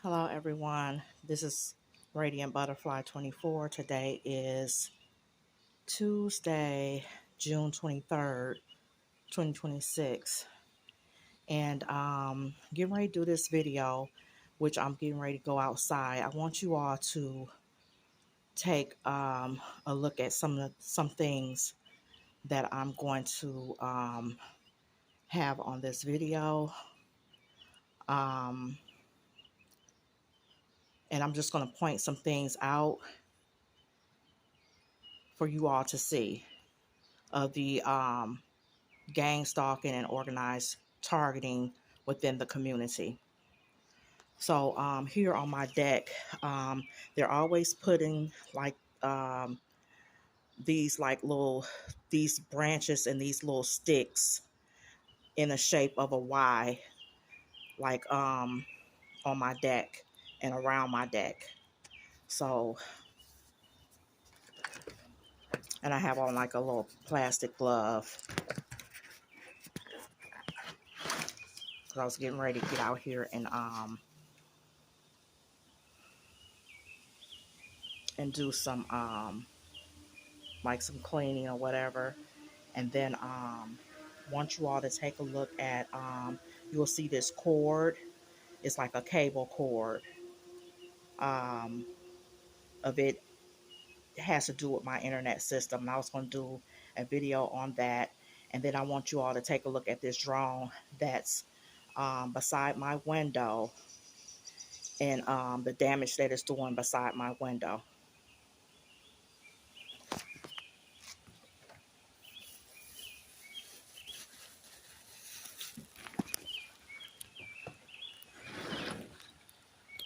Hello everyone, this is Radiant Butterfly 24. Today is Tuesday, June 23rd, 2026. And getting ready to do this video, which I'm getting ready to go outside. I want you all to take a look at some things that I'm going to have on this video. Um, and I'm just going to point some things out for you all to see of the gang stalking and organized targeting within the community. So here on my deck, they're always putting like these branches and these little sticks in the shape of a Y, like on my deck and around my deck. So, and I have on like a little plastic glove because I was getting ready to get out here and do some like some cleaning or whatever. And then want you all to take a look at you'll see this cord. It's like a cable cord. Of it has to do with my internet system, and I was going to do a video on that. And then I want you all to take a look at this drone that's beside my window, and the damage that it's doing beside my window.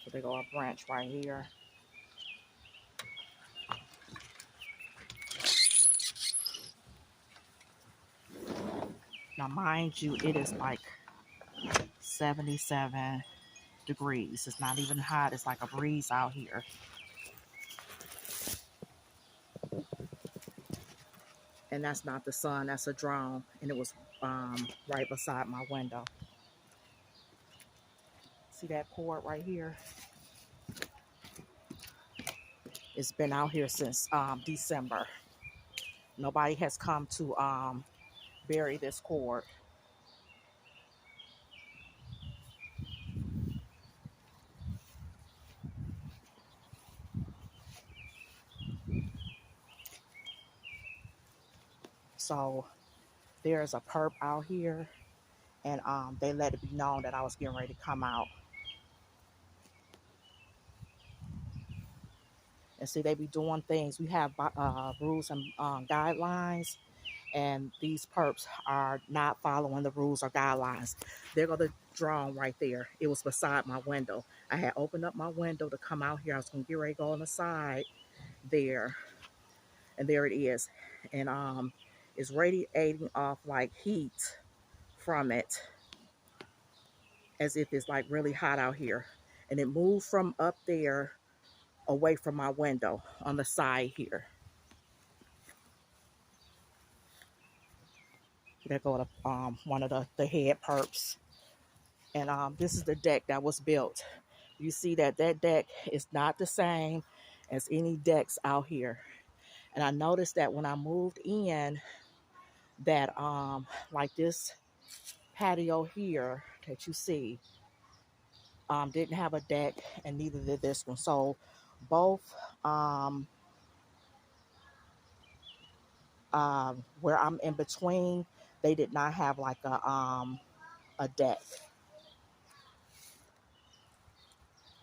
So they go a branch right here. Now mind you, it is like 77 degrees. It's not even hot. It's like a breeze out here. And that's not the sun, that's a drone, and it was right beside my window. See that cord right here? It's been out here since December. Nobody has come to bury this cord. So there's a perp out here, and they let it be known that I was getting ready to come out. And see, they be doing things. We have rules and guidelines, and these perps are not following the rules or guidelines. There go the drone right there. It was beside my window. I had opened up my window to come out here. I was going to get ready to go on the side there, and there it is. And it's radiating off like heat from it, as if it's like really hot out here. And it moved from up there away from my window on the side here. There go to one of the head perps. And this is the deck that was built. You see that deck is not the same as any decks out here. And I noticed that when I moved in, that like this patio here that you see didn't have a deck, and neither did this one. So both where I'm in between, they did not have like a deck.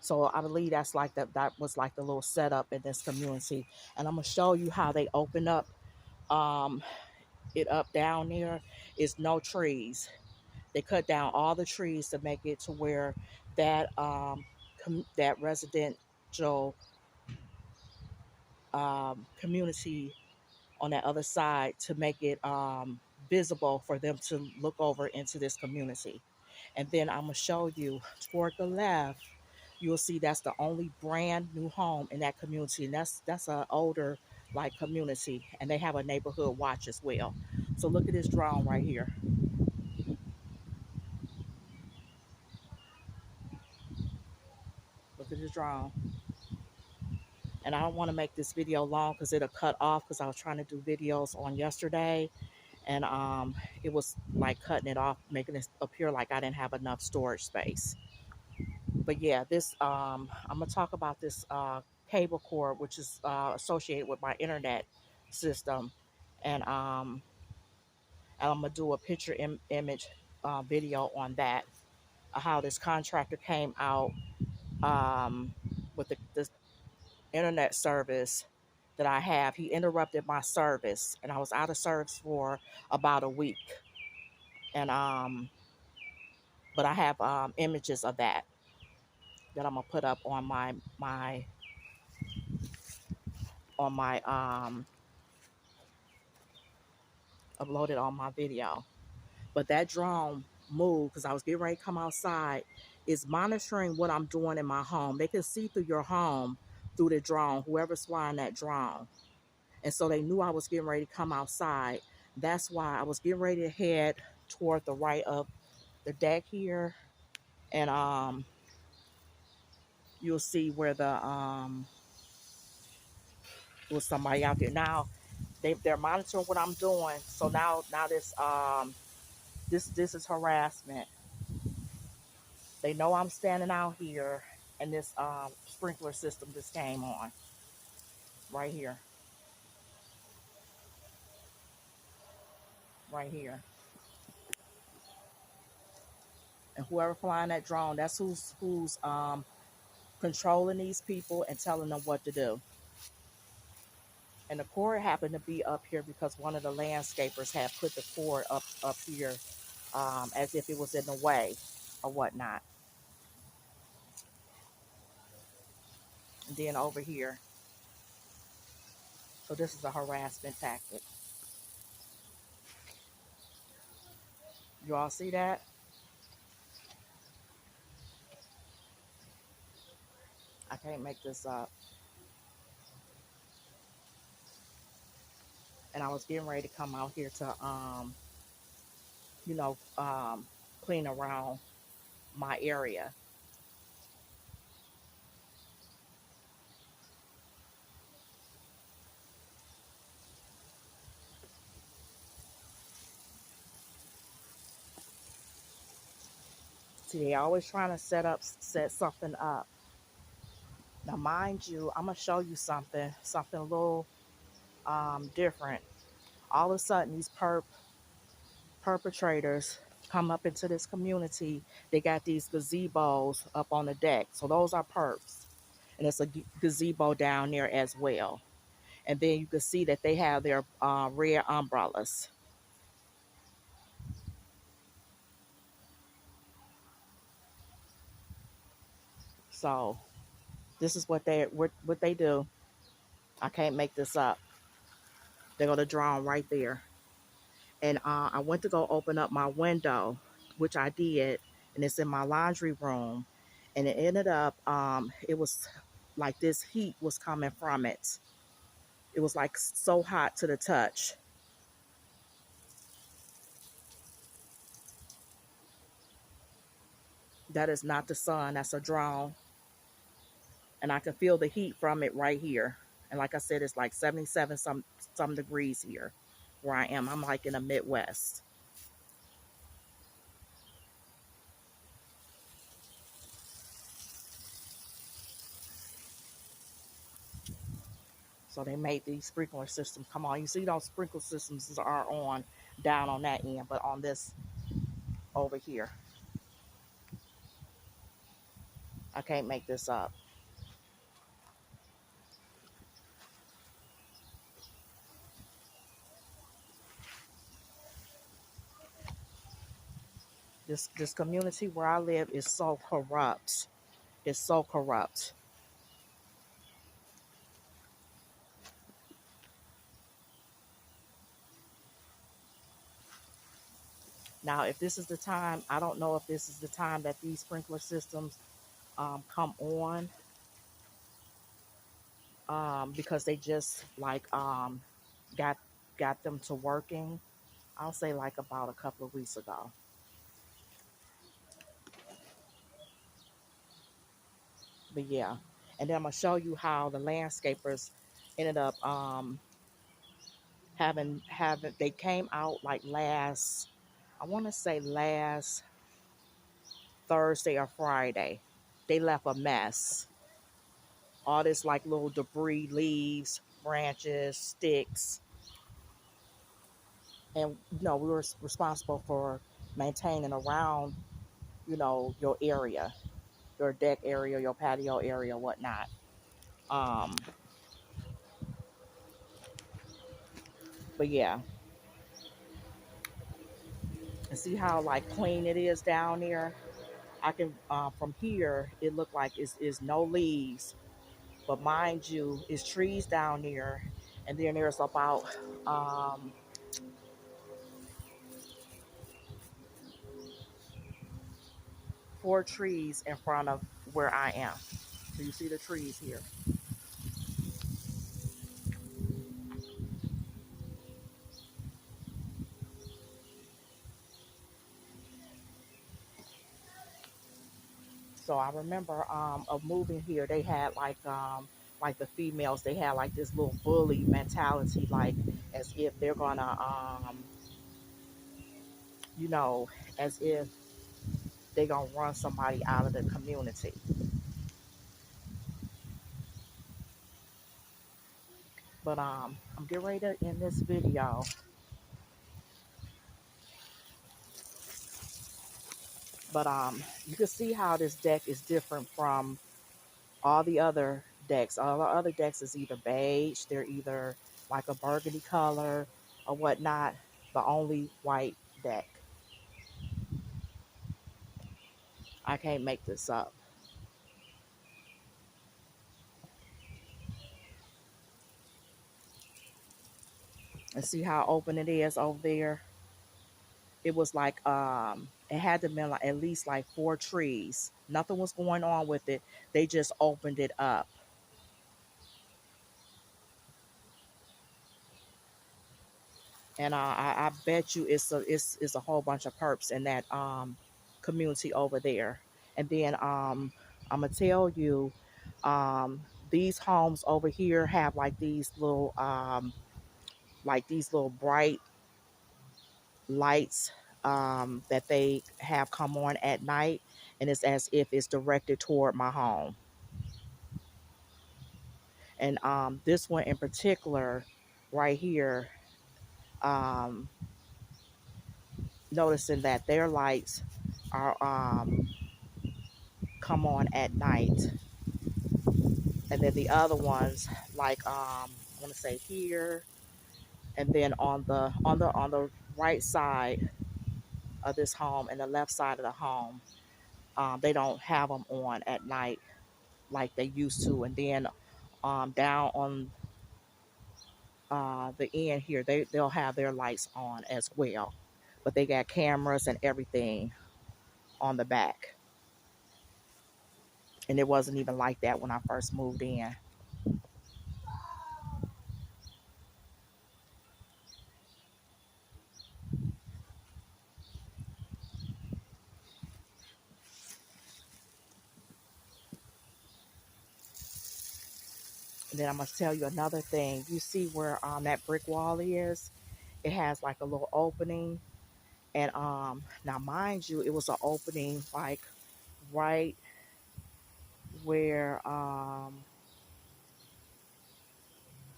So I believe that's like that was like the little setup in this community. And I'm gonna show you how they open up it up down there. Is no trees. They cut down all the trees to make it to where that that residential community on that other side, to make it visible for them to look over into this community. And then I'm gonna show you toward the left, you'll see that's the only brand new home in that community, and that's an older like community, and they have a neighborhood watch as well. So look at this drone right here. Look at the drone. And I don't want to make this video long because it'll cut off because I was trying to do videos on yesterday, and it was like cutting it off, making it appear like I didn't have enough storage space. But yeah, this I'm gonna talk about this cable cord, which is associated with my internet system, and I'm gonna do a picture image video on that, how this contractor came out with this internet service that I have. He interrupted my service, and I was out of service for about a week. And but I have images of that I'm gonna put up on my uploaded on my video. But that drone moved because I was getting ready to come outside. Is monitoring what I'm doing in my home. They can see through your home through the drone, whoever's flying that drone. And so they knew I was getting ready to come outside. That's why I was getting ready to head toward the right of the deck here. And you'll see where the was somebody out there. Now they're monitoring what I'm doing. So now this is harassment. They know I'm standing out here, and this sprinkler system just came on right here, right here. And whoever flying that drone, that's who's controlling these people and telling them what to do. And the cord happened to be up here because one of the landscapers had put the cord up here as if it was in the way or whatnot. And then over here. So this is a harassment tactic. You all see that? I can't make this up. And I was getting ready to come out here to, you know, clean around my area. See, they always trying to set something up. Now, mind you, I'm gonna show you something a little different. All of a sudden, these perpetrators come up into this community. They got these gazebos up on the deck, so those are perps, and it's a gazebo down there as well. And then you can see that they have their red umbrellas. So this is what they do. I can't make this up. They're gonna draw them right there. And I went to go open up my window, which I did, and it's in my laundry room. And it ended up, it was like this heat was coming from it. It was like so hot to the touch. That is not the sun, that's a drone. And I can feel the heat from it right here. And like I said, it's like 77 some degrees here where I am. I'm like in the Midwest. So they made these sprinkler systems come on. You see those sprinkler systems are on down on that end, but on this over here, I can't make this up. This community where I live is so corrupt. It's so corrupt. Now, if this is the time, I don't know if this is the time that these sprinkler systems come on because they just like got got them to working. I'll say like about a couple of weeks ago. But yeah, and then I'm gonna show you how the landscapers ended up having they came out like last, I want to say last Thursday or Friday. They left a mess. All this like little debris, leaves, branches, sticks, and we were responsible for maintaining around your area, your deck area, your patio area, whatnot. Um, but yeah, and see how like clean it is down there. I can from here it looked like it's no leaves, but mind you, it's trees down there, and then there's about um, 4 trees in front of where I am. So you see the trees here. So I remember of moving here, they had like the females, they had like this little bully mentality, like as if they're gonna you know, as if they're gonna run somebody out of the community. But I'm getting ready to end this video. But you can see how this deck is different from all the other decks. All the other decks is either beige, they're either like a burgundy color or whatnot. The only white deck. I can't make this up. And see how open it is over there. It was like it had to be like at least like 4 trees. Nothing was going on with it. They just opened it up. And I bet you it's a whole bunch of perps in that community over there. And then I'm gonna tell you, um, these homes over here have like these little bright lights that they have come on at night, and it's as if it's directed toward my home. And this one in particular, right here, um, noticing that their lights are come on at night, and then the other ones like I want to say here, and then on the right side of this home and the left side of the home, they don't have them on at night like they used to. And then down on the end here, they'll have their lights on as well, but they got cameras and everything on the back. And it wasn't even like that when I first moved in. And then I must tell you another thing. You see where that brick wall is? It has like a little opening. And now mind you, it was an opening like right where I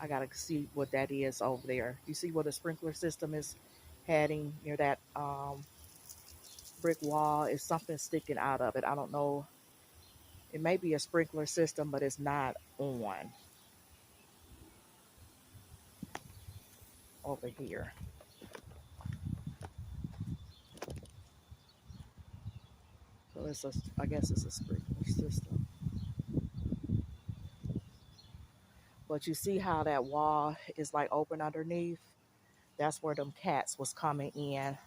gotta see what that is over there. You see where the sprinkler system is heading near that brick wall? Is something sticking out of it. I don't know. It may be a sprinkler system, but it's not on over here. So I guess it's a sprinkler system. But you see how that wall is like open underneath? That's where them cats was coming in,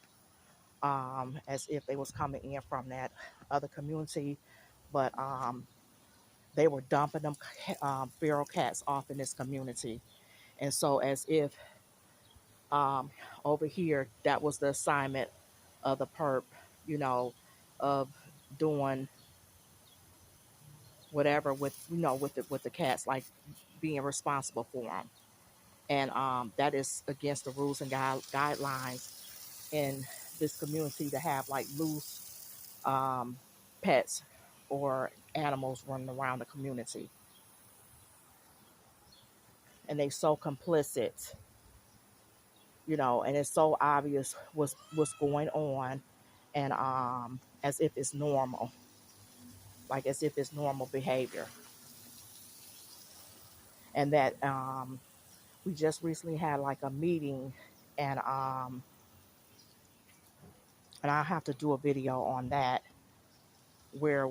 as if they was coming in from that other community. But they were dumping them feral cats off in this community. And so as if um, over here, that was the assignment of the perp, you know, of doing whatever with with the cats, like being responsible for them. And that is against the rules and guidelines in this community to have like loose pets or animals running around the community. And they so complicit, and it's so obvious what's going on, and as if it's normal, like as if it's normal behavior. And that we just recently had like a meeting, and I have to do a video on that, where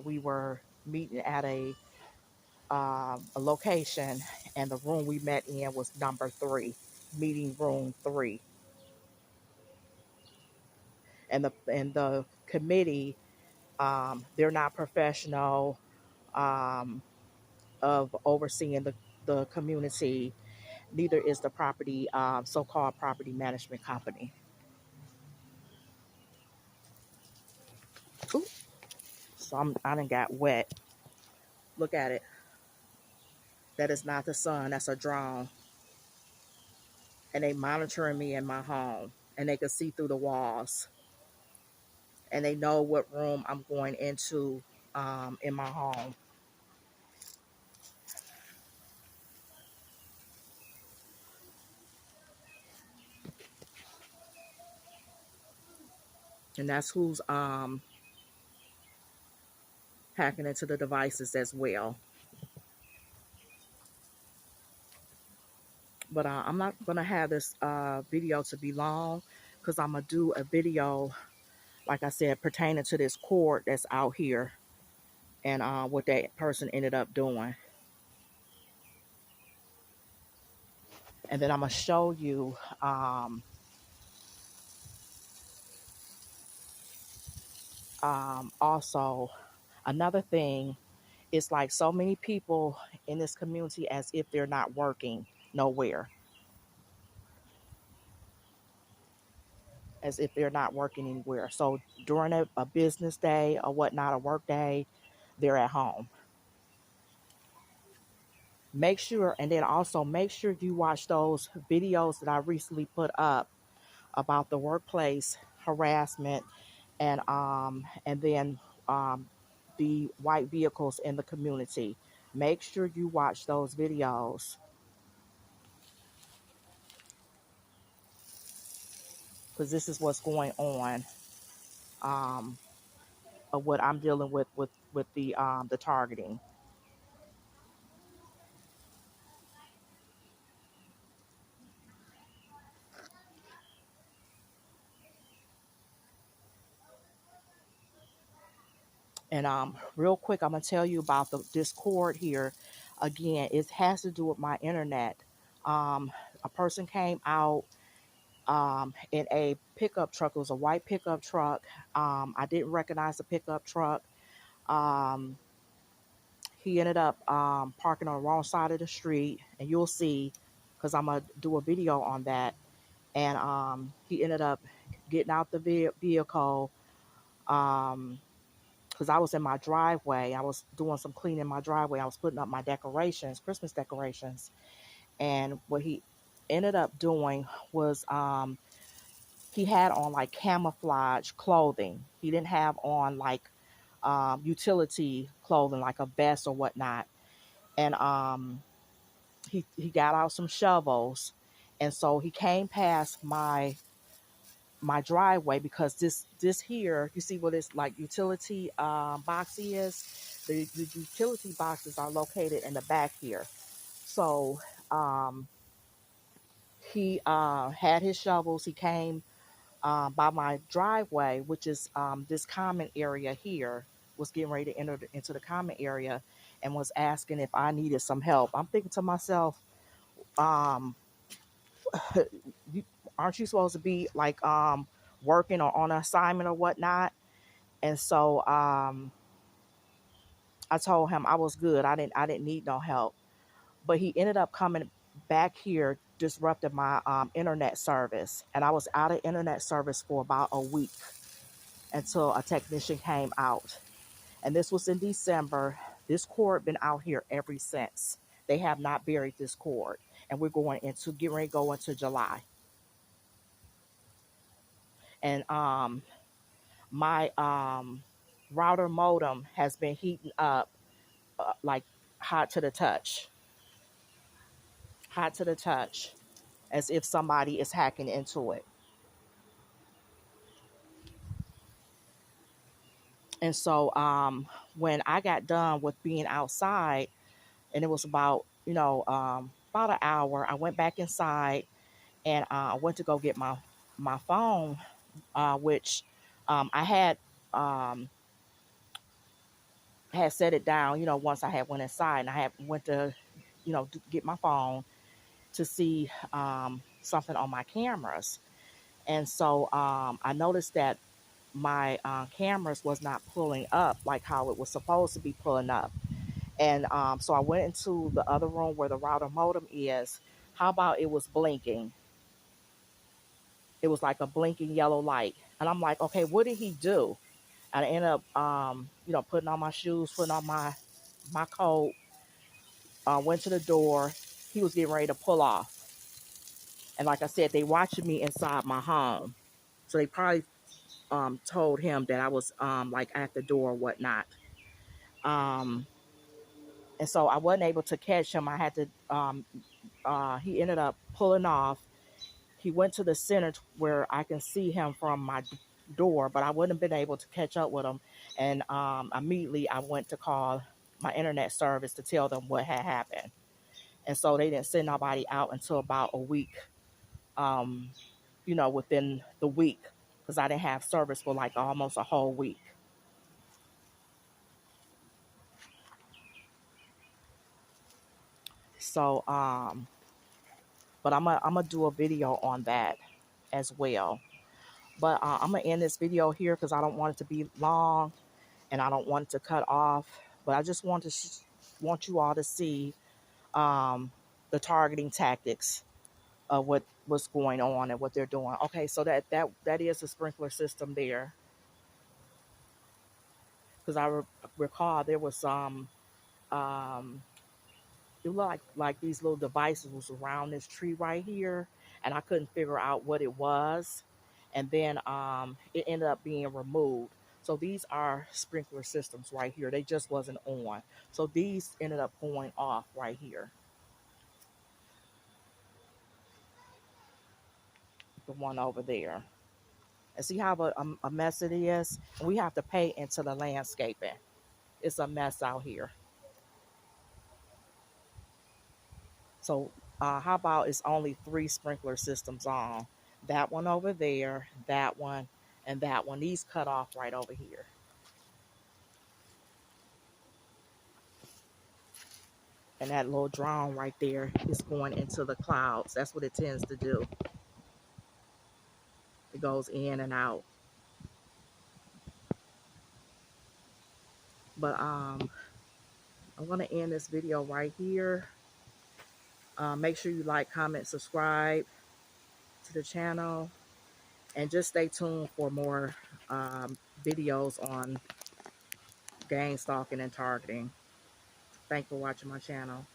we were meeting at a location, and the room we met in was number 3, meeting room 3, and the committee, they're not professional of overseeing the community. Neither is the property so-called property management company. Ooh, so I done got wet. Look at it. That is not the sun. That's a drone. And they monitoring me in my home, and they can see through the walls, and they know what room I'm going into in my home. And that's who's hacking into the devices as well. But I'm not gonna have this video to be long, because I'm gonna do a video, like I said, pertaining to this cord that's out here, and what that person ended up doing. And then I'm gonna show you also another thing. It's like so many people in this community as if they're not working nowhere, as if they're not working anywhere. So during a business day or whatnot, a work day, they're at home. Make sure, and then also make sure you watch those videos that I recently put up about the workplace harassment, and then the white vehicles in the community. Make sure you watch those videos, because this is what's going on, um, of what I'm dealing with the targeting. And real quick, I'm gonna tell you about the Discord here. Again, it has to do with my internet. A person came out in a pickup truck. It was a white pickup truck. I didn't recognize the pickup truck. Um, he ended up parking on the wrong side of the street, and you'll see, because I'm gonna do a video on that. And he ended up getting out the vehicle. Because I was in my driveway. I was doing some cleaning in my driveway. I was putting up my decorations, Christmas decorations. And what he ended up doing was he had on like camouflage clothing. He didn't have on like utility clothing, like a vest or whatnot. And he got out some shovels. And so he came past my driveway, because this here, you see what this like utility box is. The utility boxes are located in the back here. So he had his shovels. He came by my driveway, which is this common area here. Was getting ready to enter into the common area, and was asking if I needed some help. I'm thinking to myself, um, you, aren't you supposed to be like working or on an assignment or whatnot? And so I told him I was good. I didn't need no help. But he ended up coming back here, disrupted my internet service, and I was out of internet service for about a week until a technician came out. And this was in December. This cord been out here ever since. They have not buried this cord. And we're going into, getting ready to go into July. And my router modem has been heating up like hot to the touch. Hot to the touch. As if somebody is hacking into it. And so when I got done with being outside, and it was about, about an hour, I went back inside and I went to go get my phone, which I had set it down, once I had went inside, and I had went to, to get my phone to see something on my cameras. And so I noticed that my cameras was not pulling up like how it was supposed to be pulling up. And so I went into the other room where the router modem is. How about it was blinking? It was like a blinking yellow light. And I'm like, okay, what did he do? And I ended up, putting on my shoes, putting on my coat, went to the door. He was getting ready to pull off. And like I said, they watching me inside my home. So they probably told him that I was like at the door or whatnot. Um, and so I wasn't able to catch him. I had to, he ended up pulling off. He went to the center where I can see him from my door, but I wouldn't have been able to catch up with him. And immediately I went to call my internet service to tell them what had happened. And so they didn't send nobody out until about a week, within the week, because I didn't have service for like almost a whole week. So, but I'm gonna do a video on that as well. But I'm gonna end this video here because I don't want it to be long and I don't want it to cut off. But I just want you all to see the targeting tactics of what's going on and what they're doing. Okay, so that is a sprinkler system there, because I recall there was some it looked like these little devices was around this tree right here, and I couldn't figure out what it was. And then it ended up being removed. So these are sprinkler systems right here. They just wasn't on. So these ended up going off right here. The one over there. And see how a mess it is? And we have to pay into the landscaping. It's a mess out here. So how about it's only 3 sprinkler systems on? That one over there, that one, and that one. These cut off right over here. And that little drone right there is going into the clouds. That's what it tends to do. It goes in and out. But I'm going to end this video right here. Make sure you like, comment, subscribe to the channel. And just stay tuned for more videos on gang stalking and targeting. Thanks for watching my channel.